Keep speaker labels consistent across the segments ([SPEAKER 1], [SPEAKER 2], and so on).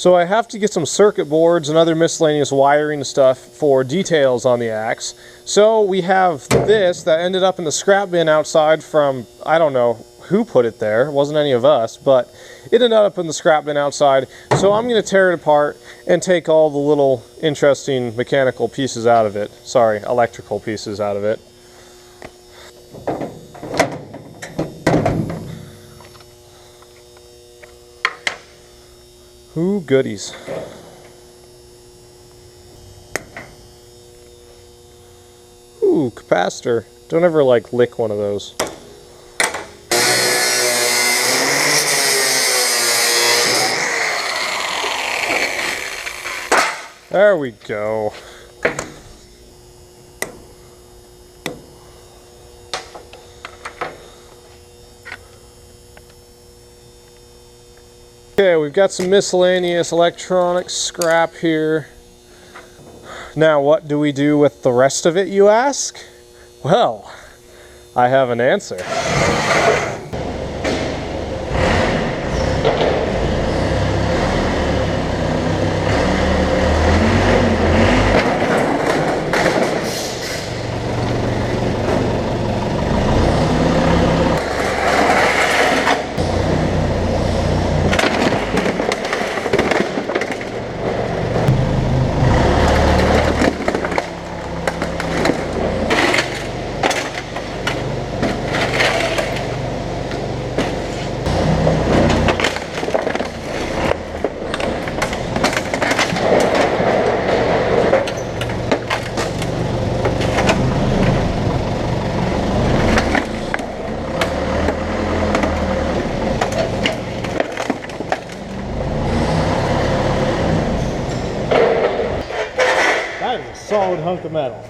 [SPEAKER 1] So I have to get some circuit boards and other miscellaneous wiring stuff for details on the axe. So we have this that ended up in the scrap bin outside from, I don't know who put it there. It wasn't any of us, but it ended up in the scrap bin outside. So I'm going to tear it apart and take all the little interesting mechanical pieces out of it. Sorry, electrical pieces out of it. Ooh, goodies. Ooh, capacitor. Don't ever like lick one of those. There we go. Okay, we've got some miscellaneous electronic scrap here. Now, what do we do with the rest of it, you ask? Well, I have an answer. That is a solid hunk of metal.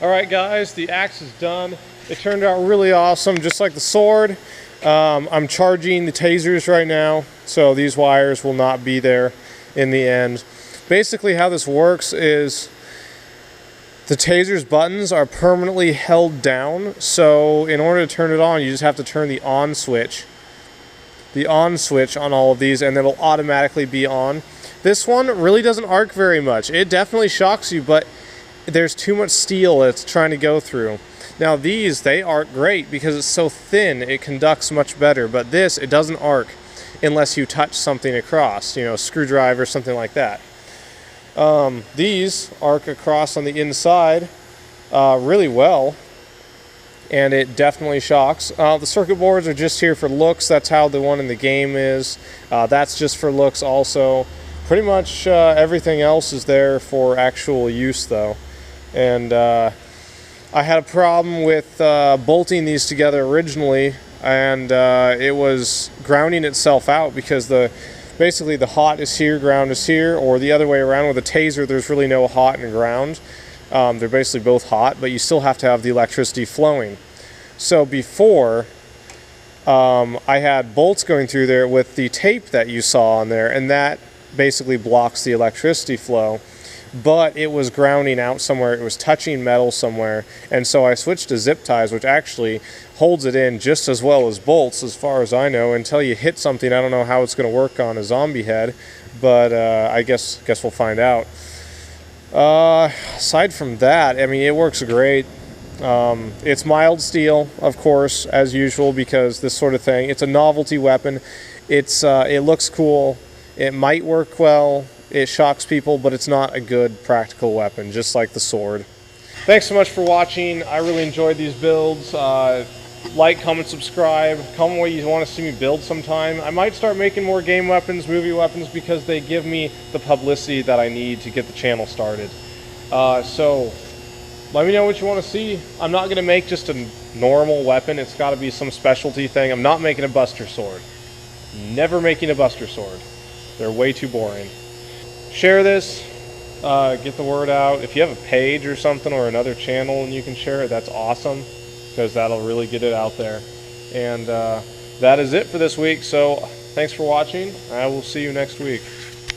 [SPEAKER 1] Alright guys, the axe is done. It turned out really awesome, just like the sword. I'm charging the tasers right now, so these wires will not be there in the end. Basically how this works is the taser's buttons are permanently held down, so in order to turn it on, you just have to turn the on switch on all of these, and it'll automatically be on. This one really doesn't arc very much. It definitely shocks you, but there's too much steel it's trying to go through. Now these, they arc great because it's so thin, it conducts much better, but this, it doesn't arc unless you touch something across, you know, a screwdriver or something like that. These arc across on the inside really well, and it definitely shocks. The circuit boards are just here for looks. That's how the one in the game is. That's just for looks also. Pretty much everything else is there for actual use though. And I had a problem with bolting these together originally, and it was grounding itself out because basically the hot is here, ground is here, or the other way around. With a taser, there's really no hot and ground. They're basically both hot, but you still have to have the electricity flowing. So before, I had bolts going through there with the tape that you saw on there, and that basically blocks the electricity flow. But it was grounding out somewhere, it was touching metal somewhere, and so I switched to zip ties, which actually holds it in just as well as bolts, as far as I know. Until you hit something, I don't know how it's going to work on a zombie head, but I guess we'll find out. Aside from that, I mean, it works great. It's mild steel, of course, as usual, because this sort of thing, it's a novelty weapon. It looks cool, it might work well, it shocks people, but it's not a good practical weapon, just like the sword. Thanks so much for watching. I really enjoyed these builds. Like, comment, subscribe. Comment what you want to see me build sometime. I might start making more game weapons, movie weapons, because they give me the publicity that I need to get the channel started. So let me know what you want to see. I'm not going to make just a normal weapon. It's got to be some specialty thing. I'm not making a Buster Sword. Never making a Buster Sword. They're way too boring. Share this, get the word out. If you have a page or something or another channel and you can share it, that's awesome, because that'll really get it out there. And that is it for this week. So thanks for watching. I will see you next week.